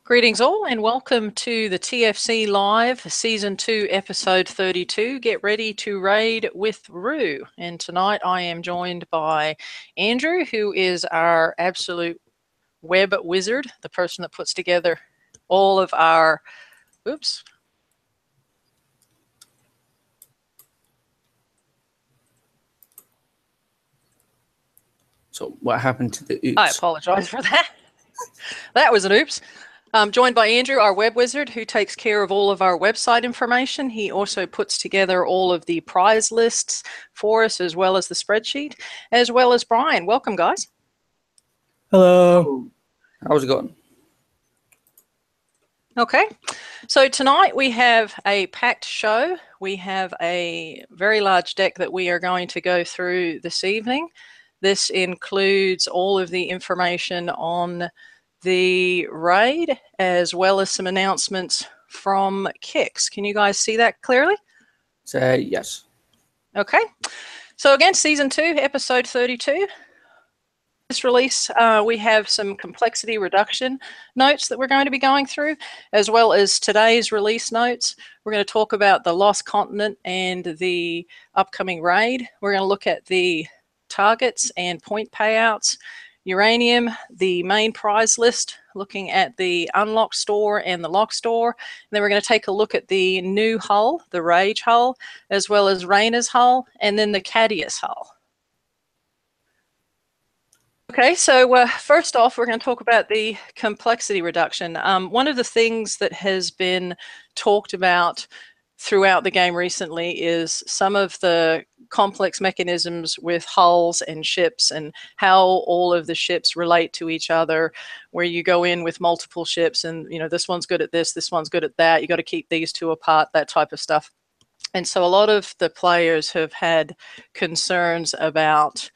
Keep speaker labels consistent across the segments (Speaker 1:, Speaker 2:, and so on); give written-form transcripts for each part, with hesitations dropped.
Speaker 1: Greetings all and welcome to the TFC Live Season 2 Episode 32. Get ready to raid with Rue. And tonight I am joined by Andrew, who is our absolute web wizard, the person that puts together all of our... Oops.
Speaker 2: So what happened to the oops?
Speaker 1: I apologize for that. That was an oops. I'm joined by Andrew, our web wizard, who takes care of all of our website information. He also puts together all of the prize lists for us, as well as the spreadsheet, as well as Brian. Welcome, guys.
Speaker 3: Hello.
Speaker 2: How's it going?
Speaker 1: Okay, so tonight we have a packed show. We have a very large deck that we are going to go through this evening. This includes all of the information on the raid, as well as some announcements from Kix. Can you guys see that clearly?
Speaker 2: Yes.
Speaker 1: Okay. So again, Season 2, Episode 32. This release, we have some complexity reduction notes that we're going to be going through, as well as today's release notes. We're going to talk about the Lost Continent and the upcoming raid. We're going to look at the targets and point payouts, uranium, the main prize list, looking at the unlock store and the lock store. And then we're going to take a look at the new hull, the Rage hull, as well as Reina's hull, and then the Cadius hull. Okay, so first off, we're going to talk about the complexity reduction. One of the things that has been talked about throughout the game recently is some of the complex mechanisms with hulls and ships and how all of the ships relate to each other, where you go in with multiple ships and, you know, this one's good at this one's good at that. You got to keep these two apart, that type of stuff. And so a lot of the players have had concerns about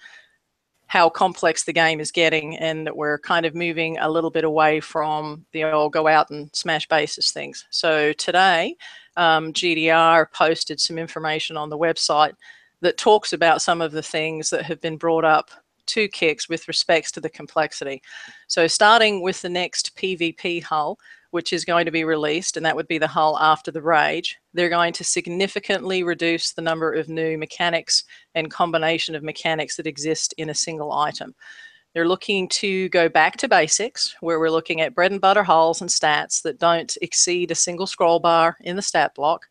Speaker 1: how complex the game is getting, and that we're kind of moving a little bit away from the old go out and smash bases things. So today, GDR posted some information on the website that talks about some of the things that have been brought up to Kix with respects to the complexity. So starting with the next PvP hull, which is going to be released, and that would be the hull after the Rage, they're going to significantly reduce the number of new mechanics and combination of mechanics that exist in a single item. They're looking to go back to basics, where we're looking at bread and butter hulls and stats that don't exceed a single scroll bar in the stat block.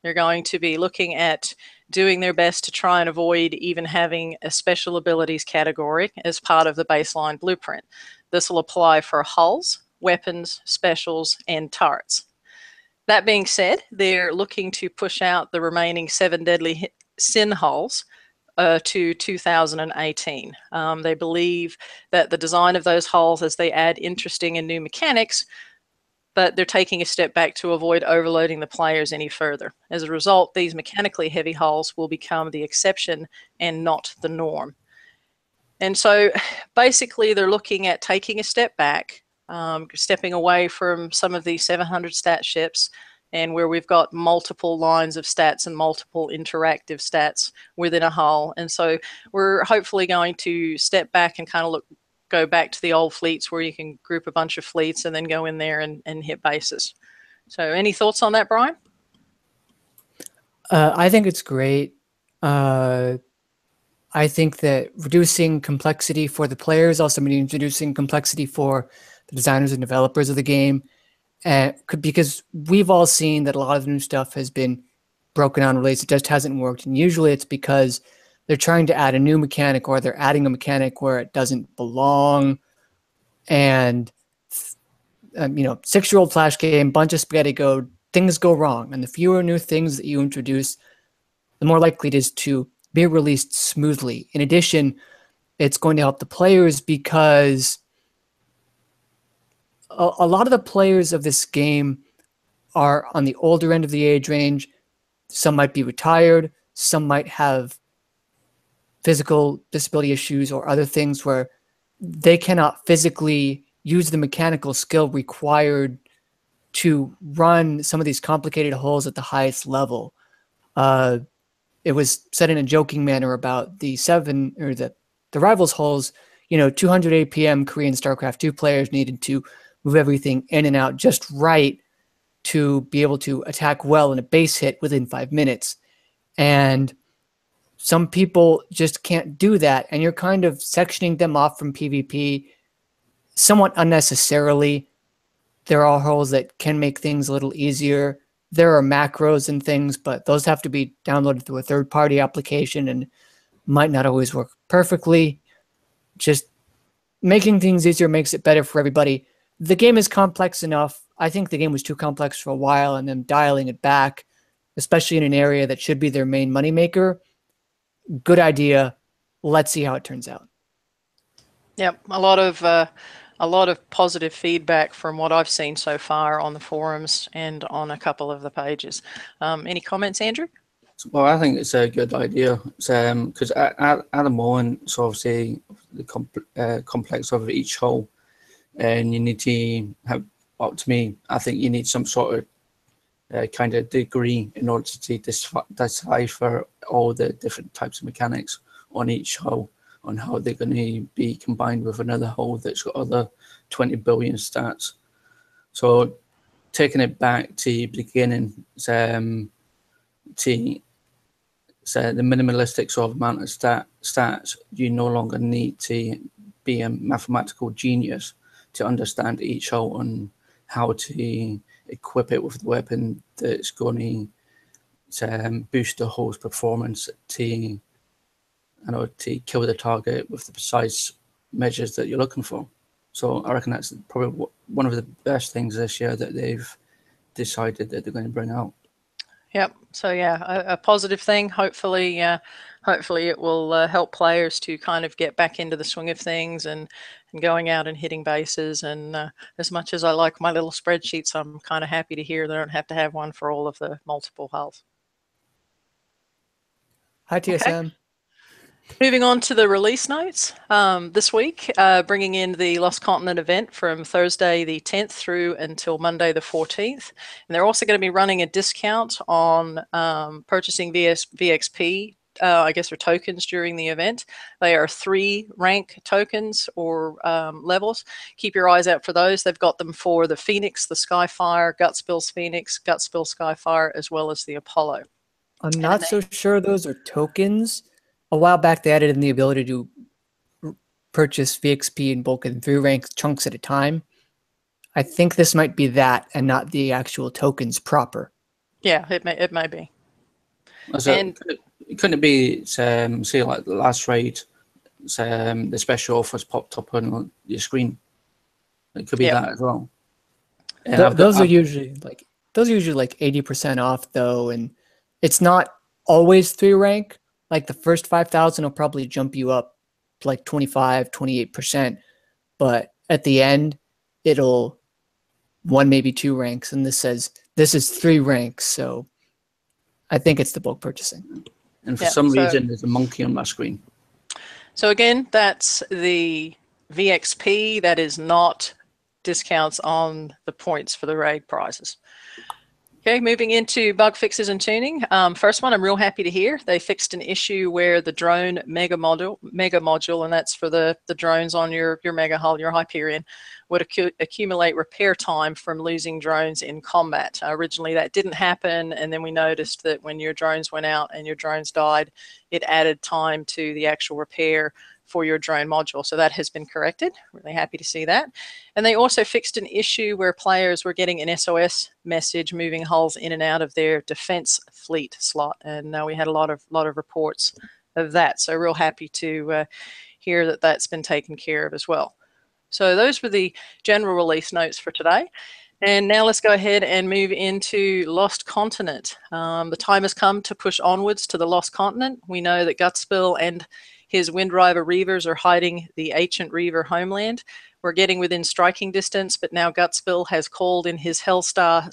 Speaker 1: They're going to be looking at doing their best to try and avoid even having a special abilities category as part of the baseline blueprint. This will apply for hulls, weapons, specials, and turrets. That being said, they're looking to push out the remaining 7 deadly sin hulls to 2018. They believe that the design of those hulls, as they add interesting and new mechanics, but they're taking a step back to avoid overloading the players any further. As a result, these mechanically heavy hulls will become the exception and not the norm. And so basically they're looking at taking a step back, stepping away from some of these 700 stat ships, and where we've got multiple lines of stats and multiple interactive stats within a hull. And so we're hopefully going to step back and kind of go back to the old fleets where you can group a bunch of fleets and then go in there and hit bases. So any thoughts on that, Brian?
Speaker 3: I think it's great. I think that reducing complexity for the players also means reducing complexity for the designers and developers of the game. Because we've all seen that a lot of new stuff has been broken on release. It just hasn't worked. And usually it's because they're trying to add a new mechanic, or they're adding a mechanic where it doesn't belong. And, 6-year-old Flash game, bunch of spaghetti things go wrong. And the fewer new things that you introduce, the more likely it is to be released smoothly. In addition, it's going to help the players because a lot of the players of this game are on the older end of the age range. Some might be retired. Some might have physical disability issues or other things where they cannot physically use the mechanical skill required to run some of these complicated hulls at the highest level. It was said in a joking manner about the Rivals hulls, 200 APM Korean StarCraft 2 players needed to move everything in and out just right to be able to attack well in a base hit within 5 minutes. And some people just can't do that, and you're kind of sectioning them off from PvP somewhat unnecessarily. There are holes that can make things a little easier. There are macros and things, but those have to be downloaded through a third-party application and might not always work perfectly. Just making things easier makes it better for everybody. The game is complex enough. I think the game was too complex for a while, and them dialing it back, especially in an area that should be their main moneymaker. Good idea. Let's see how it turns out.
Speaker 1: Yep, a lot of positive feedback from what I've seen so far on the forums and on a couple of the pages. Any comments, Andrew?
Speaker 2: Well, I think it's a good idea. Because at the moment, so obviously the complex of each hole, and you need to have, up to me, I think you need some sort of kind of degree in order to decipher all the different types of mechanics on each hole, on how they're going to be combined with another hole that's got other 20 billion stats. So taking it back to the beginning, to the minimalistic sort of amount of stats, you no longer need to be a mathematical genius to understand each hole and how to equip it with the weapon that's going to boost the hole's performance to kill the target with the precise measures that you're looking for. So I reckon that's probably one of the best things this year that they've decided that they're going to bring out.
Speaker 1: Yep. So yeah, a positive thing. Hopefully it will help players to kind of get back into the swing of things and going out and hitting bases. And as much as I like my little spreadsheets, I'm kind of happy to hear they don't have to have one for all of the multiple hulls.
Speaker 3: Hi, TSM.
Speaker 1: Okay. Moving on to the release notes this week, bringing in the Lost Continent event from Thursday the 10th through until Monday the 14th. And they're also going to be running a discount on purchasing VXP, I guess, or tokens during the event. They are 3 rank tokens or levels. Keep your eyes out for those. They've got them for the Phoenix, the Skyfire, Gutspill's Phoenix, Gutspill Skyfire, as well as the Apollo.
Speaker 3: I'm not so sure those are tokens. A while back, they added in the ability to purchase VXP in bulk in 3 rank chunks at a time. I think this might be that and not the actual tokens proper.
Speaker 1: Yeah, it may be.
Speaker 2: So and couldn't it be, say, like the last raid, the special offers popped up on your screen? It could be that as well.
Speaker 3: Those are usually like 80% off though, and it's not always 3 rank. Like the first 5,000 will probably jump you up to like 25, 28%. But at the end, it'll 1, maybe 2 ranks. And this says this is 3 ranks. So I think it's the bulk purchasing.
Speaker 2: And for some reason, there's a monkey on my screen.
Speaker 1: So again, that's the VXP. That is not discounts on the points for the raid prizes. Okay, moving into bug fixes and tuning. First one, I'm real happy to hear. They fixed an issue where the drone mega module, and that's for the drones on your mega hull, your Hyperion, would accumulate repair time from losing drones in combat. Originally, that didn't happen, and then we noticed that when your drones went out and your drones died, it added time to the actual repair for your drone module. So that has been corrected. Really happy to see that. And they also fixed an issue where players were getting an SOS message moving hulls in and out of their defense fleet slot. And we had a lot of reports of that. So real happy to hear that that's been taken care of as well. So those were the general release notes for today. And now let's go ahead and move into Lost Continent. The time has come to push onwards to the Lost Continent. We know that Gutspill and his Windriver Reavers are hiding the ancient Reaver homeland. We're getting within striking distance, but now Gutspill has called in his Hellstar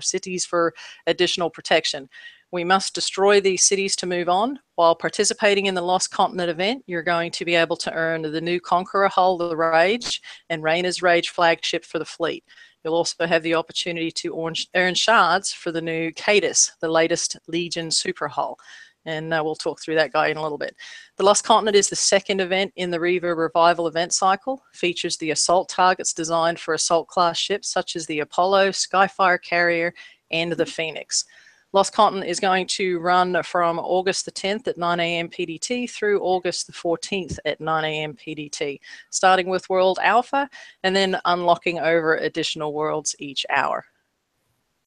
Speaker 1: cities for additional protection. We must destroy these cities to move on. While participating in the Lost Continent event, you're going to be able to earn the new Conqueror hull, the Rage, and Reina's Rage flagship for the fleet. You'll also have the opportunity to earn shards for the new Cadus, the latest Legion super hull. and we'll talk through that guy in a little bit. The Lost Continent is the second event in the Reaver Revival event cycle. Features the assault targets designed for assault class ships such as the Apollo, Skyfire Carrier, and the Phoenix. Lost Continent is going to run from August the 10th at 9 a.m. PDT through August the 14th at 9 a.m. PDT, starting with World Alpha and then unlocking over additional worlds each hour.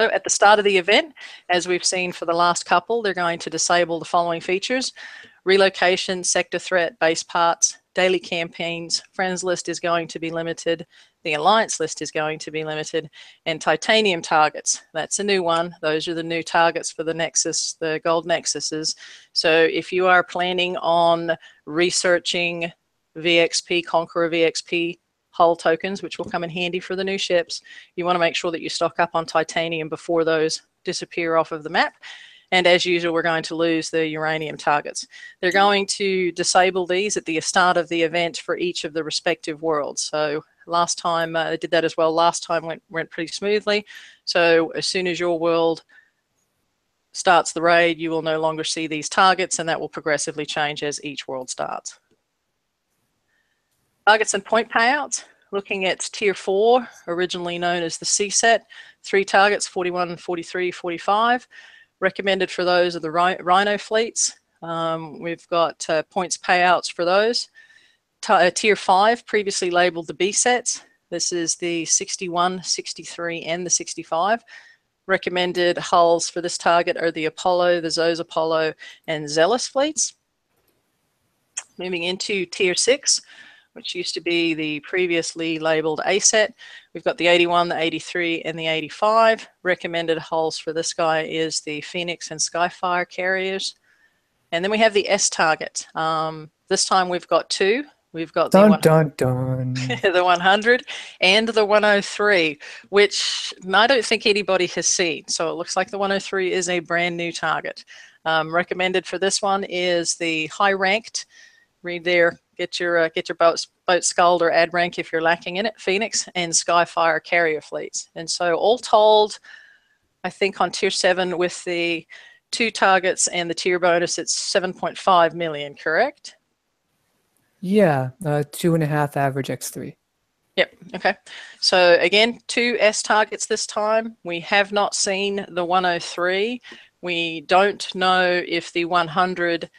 Speaker 1: So at the start of the event, as we've seen for the last couple, they're going to disable the following features: relocation, sector threat, base parts, daily campaigns, friends list is going to be limited, the alliance list is going to be limited, and titanium targets. That's a new one. Those are the new targets for the Nexus, the gold Nexuses. So if you are planning on researching VXP, Conqueror VXP hull tokens, which will come in handy for the new ships, you want to make sure that you stock up on titanium before those disappear off of the map. And as usual, we're going to lose the uranium targets. They're going to disable these at the start of the event for each of the respective worlds. So last time they did that as well. Last time went pretty smoothly. So as soon as your world starts the raid, you will no longer see these targets, and that will progressively change as each world starts. Targets and point payouts. Looking at Tier 4, originally known as the C-set, 3 targets, 41, 43, 45. Recommended for those are the Rhino fleets. We've got points payouts for those. Tier 5, previously labeled the B sets. This is the 61, 63, and the 65. Recommended hulls for this target are the Apollo, the Zos Apollo, and Zealous fleets. Moving into Tier 6, which used to be the previously labeled A set. We've got the 81, the 83, and the 85. Recommended hulls for this guy is the Phoenix and Skyfire carriers. And then we have the S target. This time we've got 2. We've got the 100 and the 103, which I don't think anybody has seen. So it looks like the 103 is a brand new target. Recommended for this one is the high ranked. Read there. Get your boat sculled or add rank if you're lacking in it. Phoenix and Skyfire carrier fleets. And so all told, I think on Tier 7 with the 2 targets and the tier bonus, it's 7.5 million, correct?
Speaker 3: Yeah, 2.5 average X3.
Speaker 1: Yep, okay. So again, 2 S targets this time. We have not seen the 103. We don't know if the 100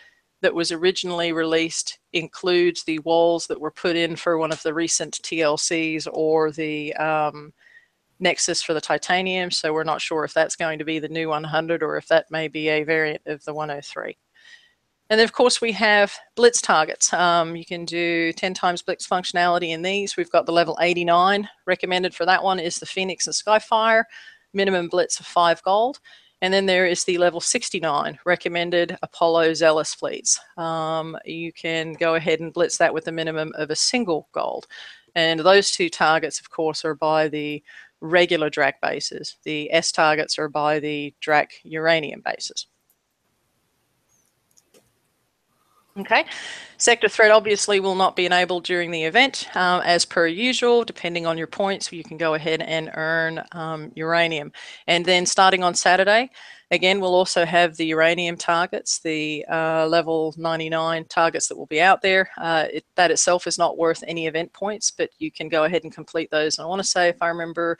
Speaker 1: that was originally released includes the walls that were put in for one of the recent TLCs or the Nexus for the titanium. So we're not sure if that's going to be the new 100 or if that may be a variant of the 103. And then, of course, we have blitz targets. You can do 10 times blitz functionality in these. We've got the level 89. Recommended for that one is the Phoenix and Skyfire. Minimum blitz of 5 gold. And then there is the level 69, recommended Apollo Zealous fleets. You can go ahead and blitz that with a minimum of a single gold. And those 2 targets, of course, are by the regular DRAC bases. The S targets are by the DRAC uranium bases. Okay, sector threat obviously will not be enabled during the event. As per usual, depending on your points, you can go ahead and earn uranium. And then starting on Saturday, again, we'll also have the uranium targets, the level 99 targets that will be out there. That itself is not worth any event points, but you can go ahead and complete those. And I want to say, if I remember,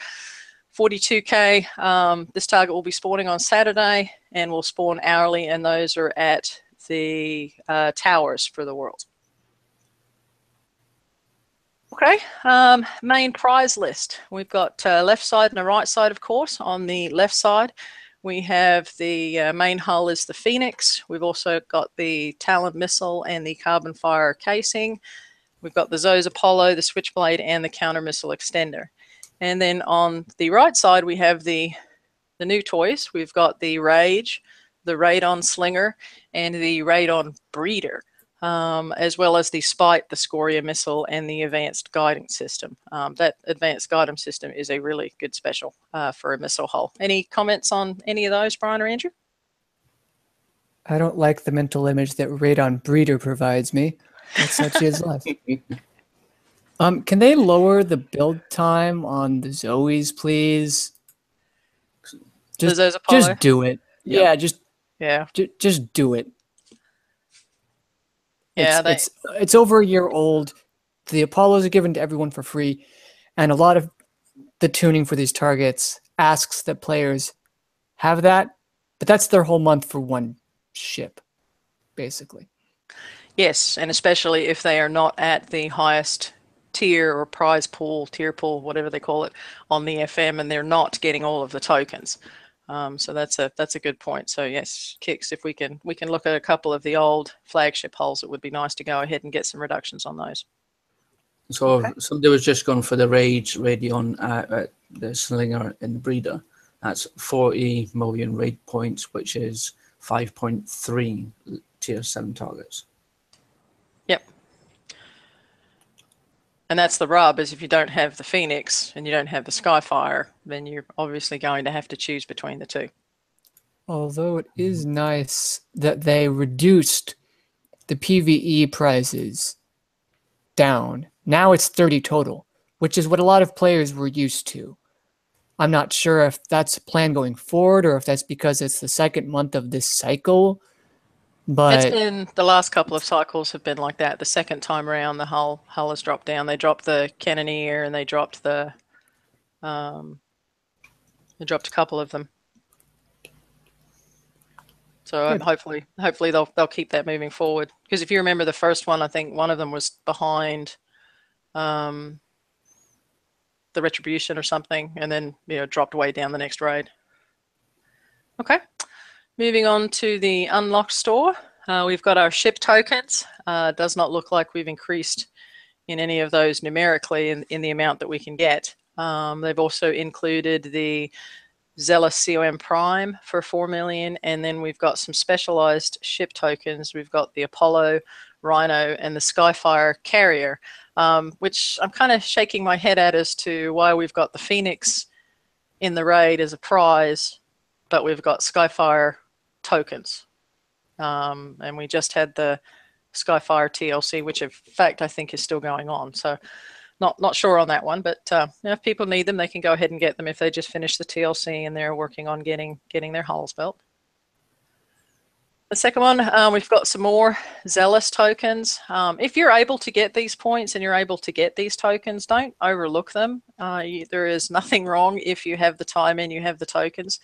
Speaker 1: 42K, this target will be spawning on Saturday and will spawn hourly, and those are at the towers for the world. Okay, main prize list. We've got left side and a right side, of course. On the left side, we have the main hull is the Phoenix. We've also got the Talon missile and the carbon fire casing. We've got the Zos Apollo, the Switchblade, and the counter missile extender. And then on the right side, we have the new toys. We've got the Rage, the Radon Slinger, and the Radon Breeder, as well as the Spite, the Scoria Missile, and the Advanced Guidance System. That Advanced Guidance System is a really good special for a missile hull. Any comments on any of those, Brian or Andrew?
Speaker 3: I don't like the mental image that Radon Breeder provides me. That's such his life. Can they lower the build time on the Zoes, please? Just do it.
Speaker 1: Yep.
Speaker 3: Yeah, just do it.
Speaker 1: Yeah,
Speaker 3: It's over a year old. The Apollos are given to everyone for free, and a lot of the tuning for these targets asks that players have that, but that's their whole month for one ship, basically.
Speaker 1: yes, and especially if they are not at the highest tier or prize pool, tier pool, whatever they call it, on the FM, and they're not getting all of the tokens. So that's a good point. So yes, Kix, if we can look at a couple of the old flagship hulls, it would be nice to go ahead and get some reductions on those.
Speaker 2: So okay. Somebody was just gone for the Rage Radion, the Slinger and the Breeder. That's 40 million raid points, which is 5.3 tier 7 targets.
Speaker 1: Yep. And that's the rub, is if you don't have the Phoenix and you don't have the Skyfire, then you're obviously going to have to choose between the two.
Speaker 3: Although it is nice that they reduced the PvE prizes down. Now it's 30 total, which is what a lot of players were used to. I'm not sure if that's a plan going forward or if that's because it's the second month of this cycle. But
Speaker 1: it's been, the last couple of cycles have been like that. The second time around, the hull has dropped down. They dropped the Cannoneer and they dropped the they dropped a couple of them. So hopefully they'll keep that moving forward. Because if you remember the first one, I think one of them was behind the Retribution or something, and then dropped way down the next raid. Okay, moving on to the unlocked store. We've got our ship tokens. Does not look like we've increased in any of those numerically in the amount that we can get. They've also included the Zealous COM Prime for 4 million, and then we've got some specialized ship tokens. We've got the Apollo, Rhino, and the Skyfire Carrier, which I'm kind of shaking my head at as to why we've got the Phoenix in the raid as a prize, but we've got Skyfire tokens. And we just had the Skyfire TLC, which in fact I think is still going on. So not sure on that one, but if people need them, they can go ahead and get them if they just finish the TLC and they're working on getting their hulls built. The second one, we've got some more Zealous tokens. If you're able to get these points and you're able to get these tokens, don't overlook them. There is nothing wrong if you have the time and you have the tokens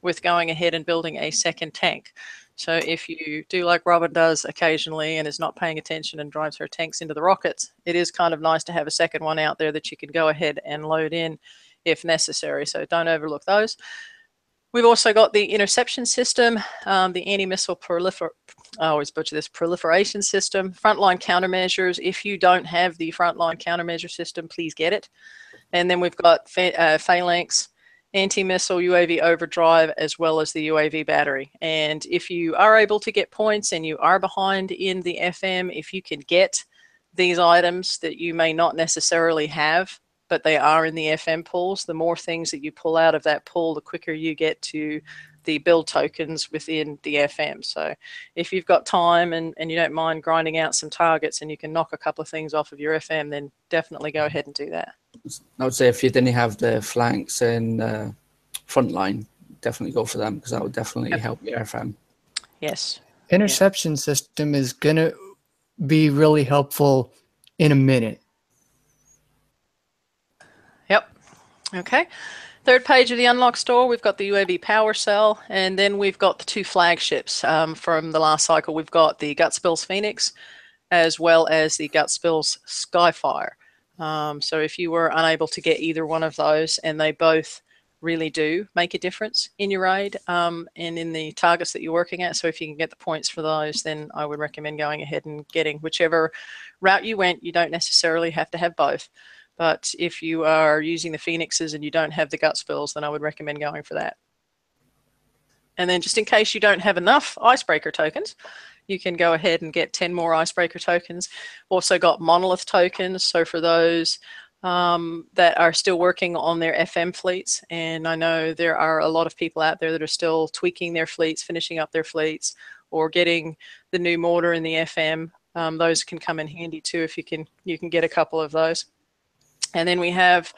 Speaker 1: with going ahead and building a second tank. So if you do like Robyn does occasionally and is not paying attention and drives her tanks into the rockets, it is kind of nice to have a second one out there that you can go ahead and load in if necessary. So don't overlook those. We've also got the interception system, the anti-missile proliferation system, frontline countermeasures. If you don't have the frontline countermeasure system, please get it. And then we've got phalanx, anti-missile UAV overdrive, as well as the UAV battery. And if you are able to get points and you are behind in the FM, if you can get these items that you may not necessarily have, but they are in the FM pools, the more things that you pull out of that pool, the quicker you get to the build tokens within the FM. So if you've got time and you don't mind grinding out some targets and you can knock a couple of things off of your FM, then definitely go ahead and do that.
Speaker 2: I would say if you didn't have the flanks and front line, definitely go for them because that would definitely help your FM.
Speaker 1: Yes.
Speaker 3: Interception system is going to be really helpful in a minute.
Speaker 1: Yep. Okay. Third page of the unlock store, we've got the UAV power cell, and then we've got the two flagships from the last cycle. We've got the Gutspills Phoenix as well as the Gutspills Skyfire. So if you were unable to get either one of those, and they both really do make a difference in your raid and in the targets that you're working at. So if you can get the points for those, then I would recommend going ahead and getting whichever route you went. You don't necessarily have to have both. But if you are using the Phoenixes and you don't have the Gutspills, then I would recommend going for that. And then just in case you don't have enough icebreaker tokens, you can go ahead and get 10 more icebreaker tokens. Also got monolith tokens. So for those that are still working on their FM fleets, and I know there are a lot of people out there that are still tweaking their fleets, finishing up their fleets, or getting the new mortar in the FM. Those can come in handy too if you can get a couple of those. And then we have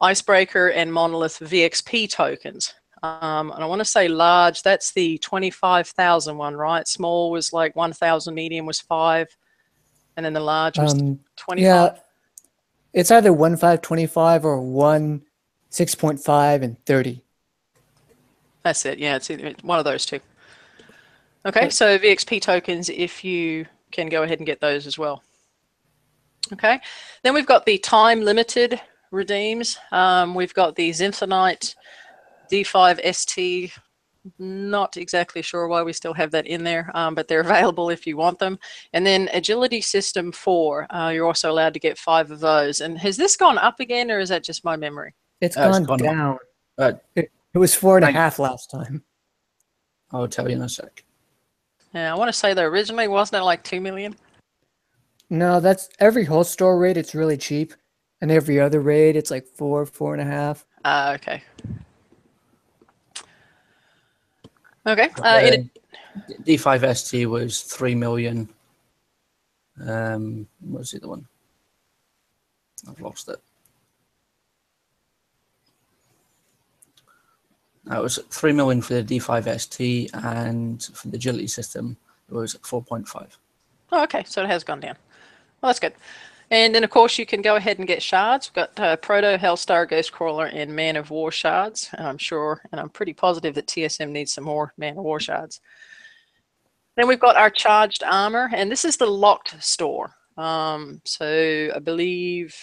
Speaker 1: icebreaker and monolith VXP tokens. And I want to say large, that's the 25,000 one, right? Small was like 1,000, medium was 5, And then the large was 25?
Speaker 3: Yeah, it's either 1.525 or 1.6.5 and 30.
Speaker 1: That's it. Yeah, it's either one of those two. Okay, so VXP tokens, if you can go ahead and get those as well. Okay, then we've got the time limited redeems. We've got the Zinthonite D5 ST. Not exactly sure why we still have that in there, but they're available if you want them. And then Agility System 4, you're also allowed to get 5 of those. And has this gone up again, or is that just my memory?
Speaker 3: It's gone down. It was 4.5 last time.
Speaker 2: I'll tell you in a sec.
Speaker 1: Yeah, I want to say though, originally, wasn't it like 2 million?
Speaker 3: No, that's every whole store raid. It's really cheap, and every other raid, it's like 4.5.
Speaker 1: Okay. Okay.
Speaker 2: D5 ST was 3 million. What was the other one? I've lost it. It was 3 million for the D5 ST, and for the agility system, it was 4.5.
Speaker 1: Oh, okay. So it has gone down. Well, that's good. And then, of course, you can go ahead and get shards. We've got Proto, Hellstar, Ghostcrawler, and Man of War shards. And I'm sure, and I'm pretty positive that TSM needs some more Man of War shards. Then we've got our charged armor, and this is the locked store. So I believe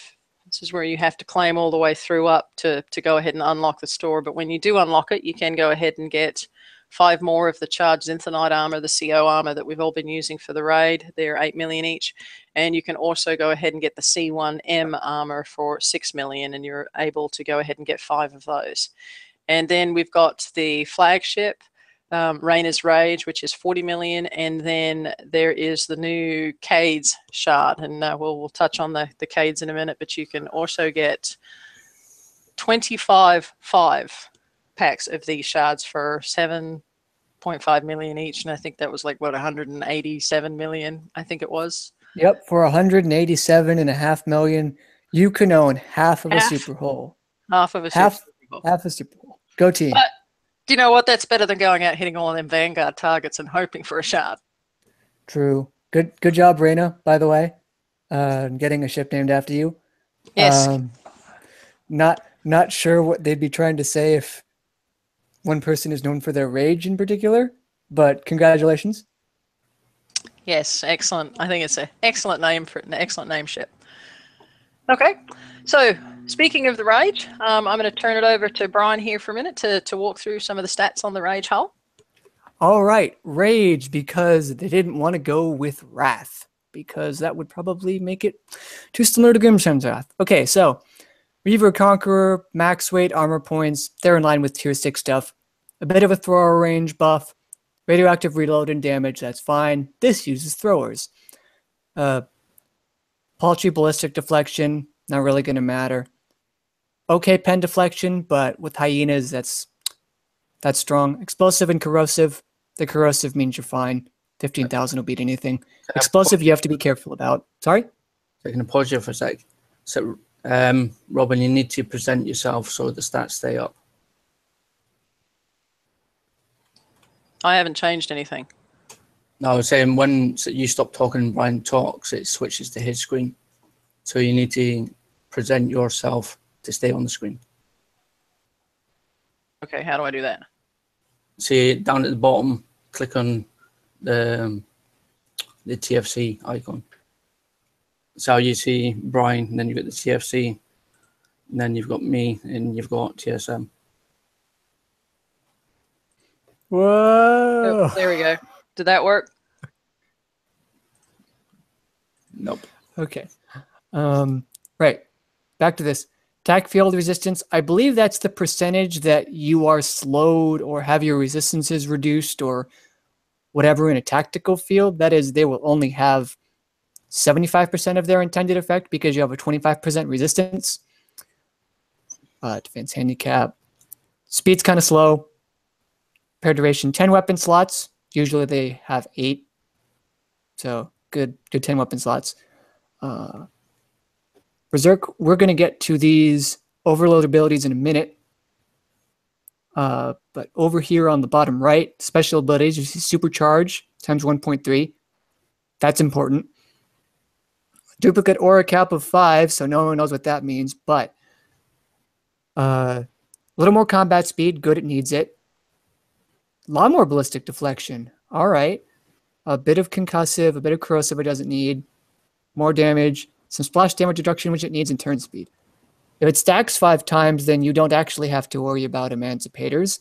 Speaker 1: this is where you have to claim all the way through up to go ahead and unlock the store. But when you do unlock it, you can go ahead and get 5 more of the charged Zinthonite armor, the CO armor that we've all been using for the raid. They're 8 million each. And you can also go ahead and get the C1M armor for 6 million, and you're able to go ahead and get 5 of those. And then we've got the flagship, Reina's Rage, which is 40 million. And then there is the new Cades shard. And we'll touch on the Cades in a minute, but you can also get 25 packs of these shards for 7.5 million each. And I think that was like, what, 187 million, I think it was.
Speaker 3: Yep, for 187.5 million, you can own half of a super hole.
Speaker 1: Half of a super hole.
Speaker 3: Half a super hole. Go team.
Speaker 1: But do you know what? That's better than going out hitting all of them Vanguard targets and hoping for a shard.
Speaker 3: True. Good job, Reina, by the way. Getting a ship named after you.
Speaker 1: Yes.
Speaker 3: Not sure what they'd be trying to say if one person is known for their rage in particular, but congratulations.
Speaker 1: Yes, excellent. I think it's an excellent name for an excellent name ship. Okay, so speaking of the rage, I'm going to turn it over to Brian here for a minute to walk through some of the stats on the rage hull.
Speaker 3: All right, rage, because they didn't want to go with wrath, because that would probably make it too similar to Grimsham's wrath. Okay, so Reaver Conqueror, max weight, armor points, they're in line with tier 6 stuff. A bit of a thrower range buff. Radioactive reload and damage, that's fine. This uses throwers. Paltry ballistic deflection, not really going to matter. Okay, pen deflection, but with hyenas, that's strong. Explosive and corrosive. The corrosive means you're fine. 15,000 will beat anything. Explosive, you have to be careful about. Sorry?
Speaker 2: I can pause you for a sec. So, Robyn, you need to present yourself so the stats stay up.
Speaker 1: I haven't changed anything.
Speaker 2: No, I was saying when you stop talking and Brian talks, it switches to his screen. So you need to present yourself to stay on the screen.
Speaker 1: Okay, how do I do that?
Speaker 2: See, down at the bottom, click on the TFC icon. So you see Brian, and then you've got the TFC, and then you've got me, and you've got TSM.
Speaker 3: Whoa!
Speaker 1: Oh, there we go. Did that work?
Speaker 2: Nope.
Speaker 3: Okay. Right. Back to this. Attack field resistance. I believe that's the percentage that you are slowed or have your resistances reduced or whatever in a tactical field. That is, they will only have 75% of their intended effect because you have a 25% resistance. Defense handicap. Speed's kind of slow. Pair duration, 10 weapon slots. Usually they have 8. So good 10 weapon slots. Berserk, we're going to get to these overload abilities in a minute. But over here on the bottom right, special abilities, you see supercharge times 1.3. That's important. duplicate aura cap of 5, so no one knows what that means, but a little more combat speed, good, it needs it. A lot more ballistic deflection, all right. A bit of concussive, a bit of corrosive it doesn't need. More damage, some splash damage reduction, which it needs, and turn speed. If it stacks 5 times, then you don't actually have to worry about Emancipators.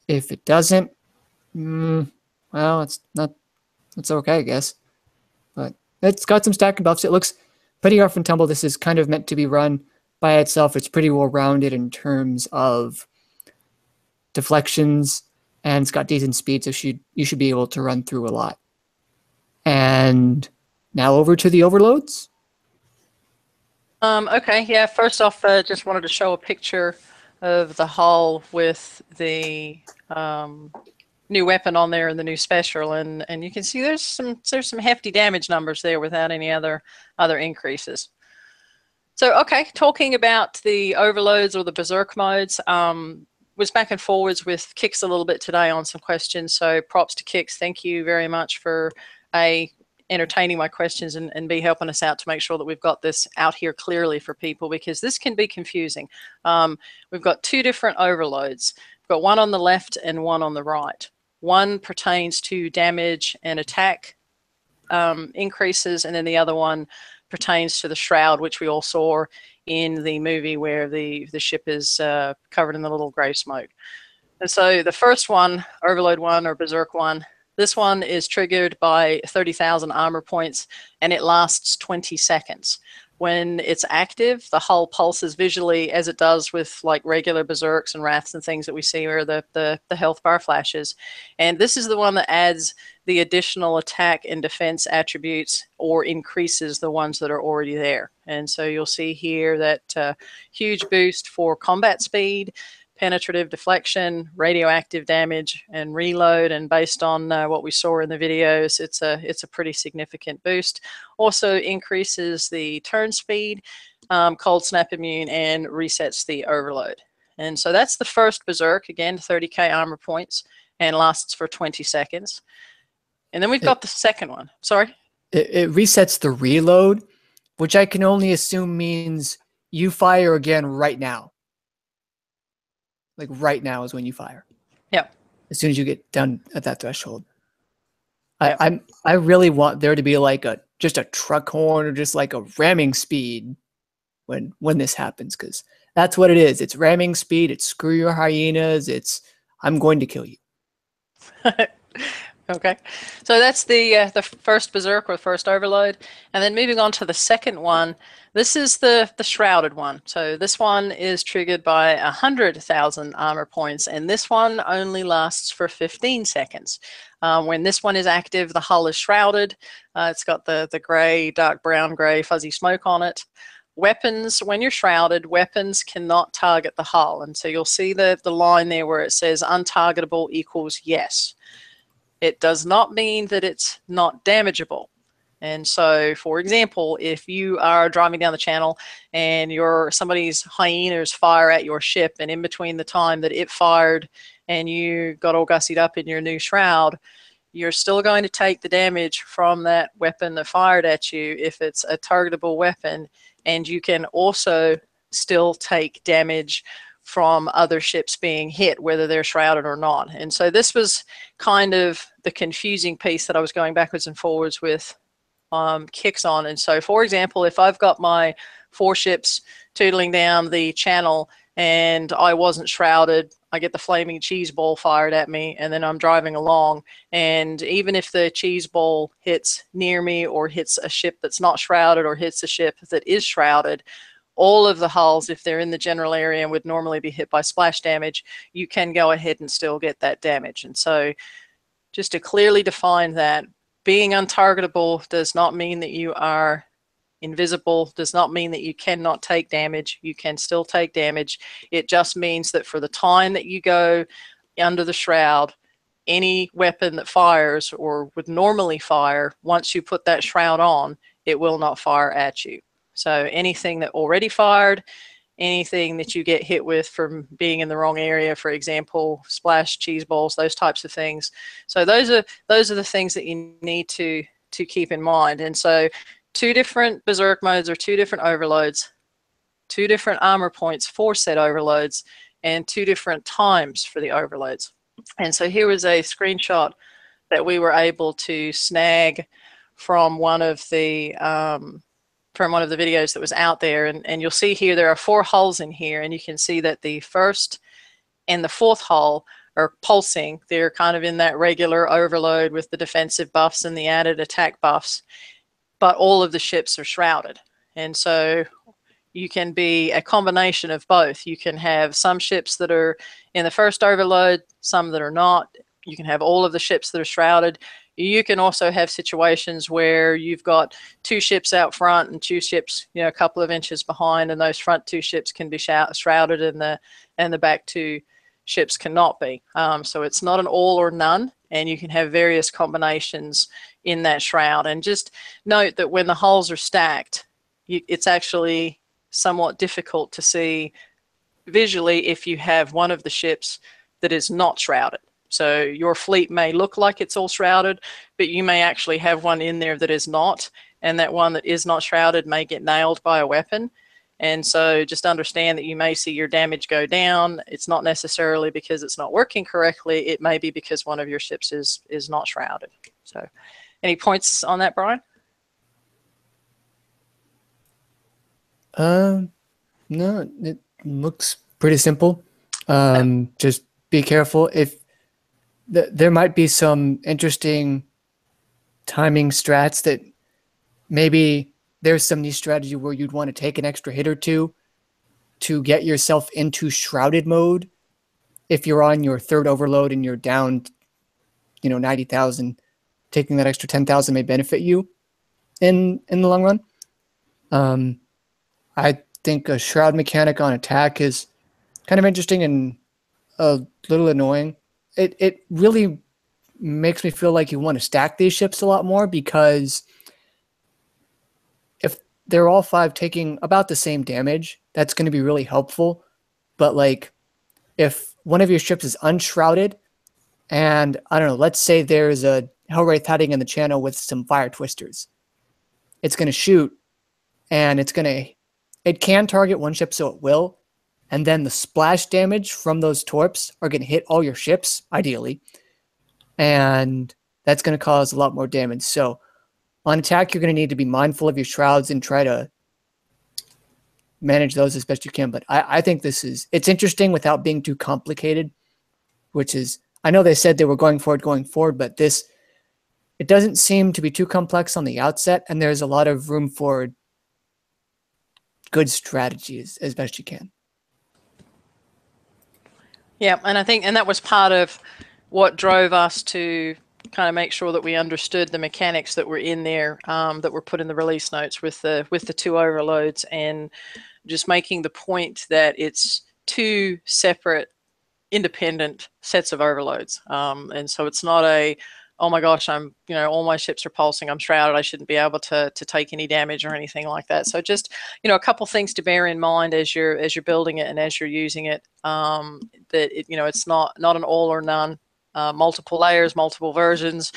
Speaker 3: If it doesn't, well, it's okay, I guess. But it's got some stacking buffs. It looks pretty rough and tumble. This is kind of meant to be run by itself. It's pretty well-rounded in terms of deflections, and it's got decent speed, so you should be able to run through a lot. And now over to the overloads.
Speaker 1: Okay, yeah, first off, just wanted to show a picture of the hull with the new weapon on there and the new special, and you can see there's some hefty damage numbers there without any other increases. So, okay, talking about the overloads or the berserk modes, was back and forwards with Kix a little bit today on some questions, so props to Kix. Thank you very much for entertaining my questions and B, helping us out to make sure that we've got this out here clearly for people, because this can be confusing. We've got 2 different overloads. We've got one on the left and one on the right. One pertains to damage and attack increases, and then the other one pertains to the shroud, which we all saw in the movie where the ship is covered in the little gray smoke. And so the first one, overload 1 or berserk 1, this one is triggered by 30,000 armor points, and it lasts 20 seconds. When it's active, the hull pulses visually as it does with like regular berserks and wraths and things that we see where the health bar flashes. And this is the one that adds the additional attack and defense attributes or increases the ones that are already there. And so you'll see here that huge boost for combat speed, penetrative deflection, radioactive damage, and reload. And based on what we saw in the videos, it's a pretty significant boost. Also increases the turn speed, cold snap immune, and resets the overload. And so that's the first berserk, again, 30k armor points, and lasts for 20 seconds. And then we've got the second one. Sorry?
Speaker 3: It resets the reload, which I can only assume means you fire again right now. Like right now is when you fire.
Speaker 1: Yeah.
Speaker 3: As soon as you get done at that threshold.
Speaker 1: Yeah.
Speaker 3: I really want there to be like just a truck horn or just like a ramming speed when this happens, because that's what it is. It's ramming speed. It's screw your hyenas. It's I'm going to kill you.
Speaker 1: Okay, so that's the first berserk or first overload, and then moving on to the second one. This is the shrouded one. So this one is triggered by 100,000 armor points, and this one only lasts for 15 seconds. When this one is active, the hull is shrouded. It's got the gray, dark brown, gray, fuzzy smoke on it. Weapons, when you're shrouded, weapons cannot target the hull, and so you'll see the line there where it says untargetable equals yes. It does not mean that it's not damageable. And so, for example, if you are driving down the channel and somebody's hyenas fire at your ship, and in between the time that it fired and you got all gussied up in your new shroud, you're still going to take the damage from that weapon that fired at you if it's a targetable weapon, and you can also still take damage from other ships being hit, whether they're shrouded or not. And so this was kind of the confusing piece that I was going backwards and forwards with Kix on. And so, for example, if I've got my 4 ships tootling down the channel and I wasn't shrouded, I get the flaming cheese ball fired at me, and then I'm driving along, and even if the cheese ball hits near me or hits a ship that's not shrouded or hits a ship that is shrouded, all of the hulls, if they're in the general area and would normally be hit by splash damage, you can go ahead and still get that damage. And so just to clearly define that, being untargetable does not mean that you are invisible, does not mean that you cannot take damage. You can still take damage. It just means that for the time that you go under the shroud, any weapon that fires or would normally fire, once you put that shroud on, it will not fire at you. So anything that already fired, anything that you get hit with from being in the wrong area, for example, splash, cheese balls, those types of things. So those are the things that you need to keep in mind. And so 2 different berserk modes or 2 different overloads, 2 different armor points for said overloads, and 2 different times for the overloads. And so here was a screenshot that we were able to snag from one of the videos that was out there, and you'll see here there are 4 hulls in here, and you can see that the first and the 4th hull are pulsing. They're kind of in that regular overload with the defensive buffs and the added attack buffs, but all of the ships are shrouded. And so you can be a combination of both. You can have some ships that are in the first overload, some that are not. You can have all of the ships that are shrouded. You can also have situations where you've got 2 ships out front and 2 ships, you know, a couple of inches behind, and those front 2 ships can be shrouded and the back 2 ships cannot be. So it's not an all or none, and you can have various combinations in that shroud. And just note that when the hulls are stacked, it's actually somewhat difficult to see visually if you have one of the ships that is not shrouded. So your fleet may look like it's all shrouded, but you may actually have one in there that is not, and that one that is not shrouded may get nailed by a weapon. And so just understand that you may see your damage go down. It's not necessarily because it's not working correctly. It may be because one of your ships is not shrouded. So any points on that, Brian?
Speaker 3: No, it looks pretty simple. Just be careful. If there might be some interesting timing strats that maybe there's some niche strategy where you'd want to take an extra hit or 2 to get yourself into shrouded mode. If you're on your 3rd overload and you're down, 90,000, taking that extra 10,000 may benefit you in the long run. I think a shroud mechanic on attack is kind of interesting and a little annoying. It really makes me feel like you want to stack these ships a lot more, because if they're all 5 taking about the same damage, that's going to be really helpful. But like, if one of your ships is unshrouded, and I don't know, let's say there's a Hellwraith hiding in the channel with some fire twisters, it's going to shoot, and it can target one ship, so it will. And then the splash damage from those torps are going to hit all your ships, ideally. And that's going to cause a lot more damage. So on attack, you're going to need to be mindful of your shrouds and try to manage those as best you can. But I think it's interesting without being too complicated, which is, I know they said they were going forward, but it doesn't seem to be too complex on the outset. And there's a lot of room for good strategies as best you can.
Speaker 1: Yeah, and I think, and that was part of what drove us to kind of make sure that we understood the mechanics that were in there, that were put in the release notes with the 2 overloads, and just making the point that it's 2 separate, independent sets of overloads. And so it's not oh my gosh, all my ships are pulsing, I'm shrouded, I shouldn't be able to take any damage or anything like that. So just, a couple things to bear in mind as you're building it and as you're using it, that it's not an all or none, multiple layers, multiple versions,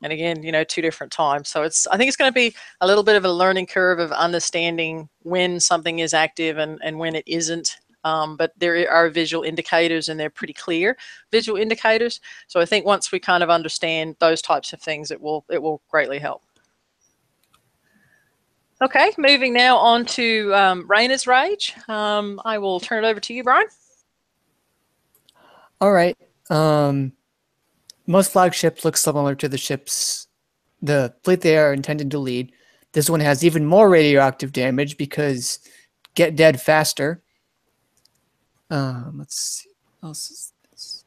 Speaker 1: and again, 2 different times. So I think it's going to be a little bit of a learning curve of understanding when something is active and when it isn't. But there are visual indicators, and they're pretty clear visual indicators. So I think once we kind of understand those types of things, it will greatly help. Okay, moving now on to Reina's Rage. I will turn it over to you, Brian.
Speaker 3: All right. Most flagships look similar to the fleet they are intended to lead. This one has even more radioactive damage because get dead faster. Let's see. What else is this?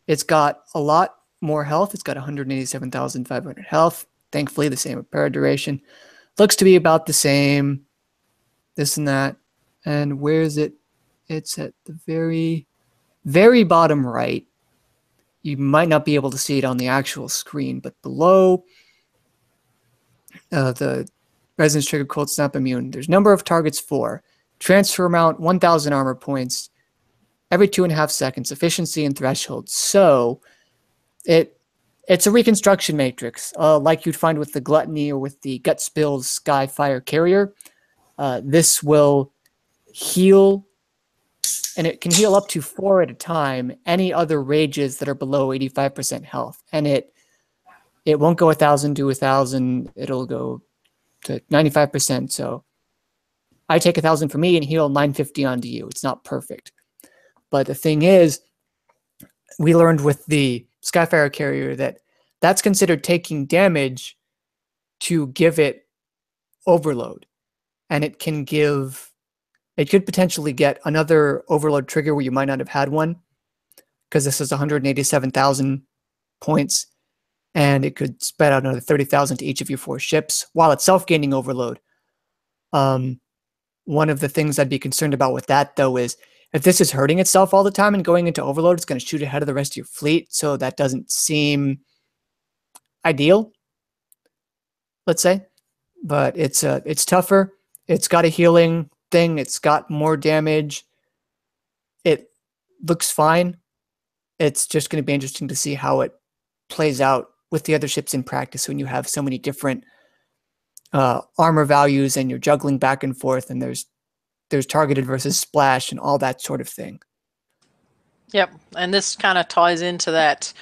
Speaker 3: It's got a lot more health. It's got 187,500 health. Thankfully, the same repair duration. Looks to be about the same. This and that. And where is it? It's at the very, very bottom right. You might not be able to see it on the actual screen, but below the Resonance Trigger Cold Snap Immune, there's number of targets 4. Transfer amount 1,000 armor points. Every 2.5 seconds, efficiency and threshold. So it It's a reconstruction matrix, like you'd find with the Gluttony or with the Gut Spills Sky Fire Carrier. This will heal, and it can heal up to 4 at a time, any other rages that are below 85% health. And it won't go 1,000 to 1,000. It'll go to 95%. So I take 1,000 for me and heal 950 onto you. It's not perfect. But the thing is, we learned with the Skyfire Carrier that that's considered taking damage to give it overload. And it could potentially get another overload trigger where you might not have had one, because this is 187,000 points, and it could spread out another 30,000 to each of your 4 ships while itself gaining overload. One of the things I'd be concerned about with that, though, is if this is hurting itself all the time and going into overload, it's going to shoot ahead of the rest of your fleet. So that doesn't seem ideal, let's say. But it's tougher. It's got a healing thing. It's got more damage. It looks fine. It's just going to be interesting to see how it plays out with the other ships in practice when you have so many different armor values and you're juggling back and forth, and there's targeted versus splash and all that sort of thing.
Speaker 1: Yep, and this kind of ties into that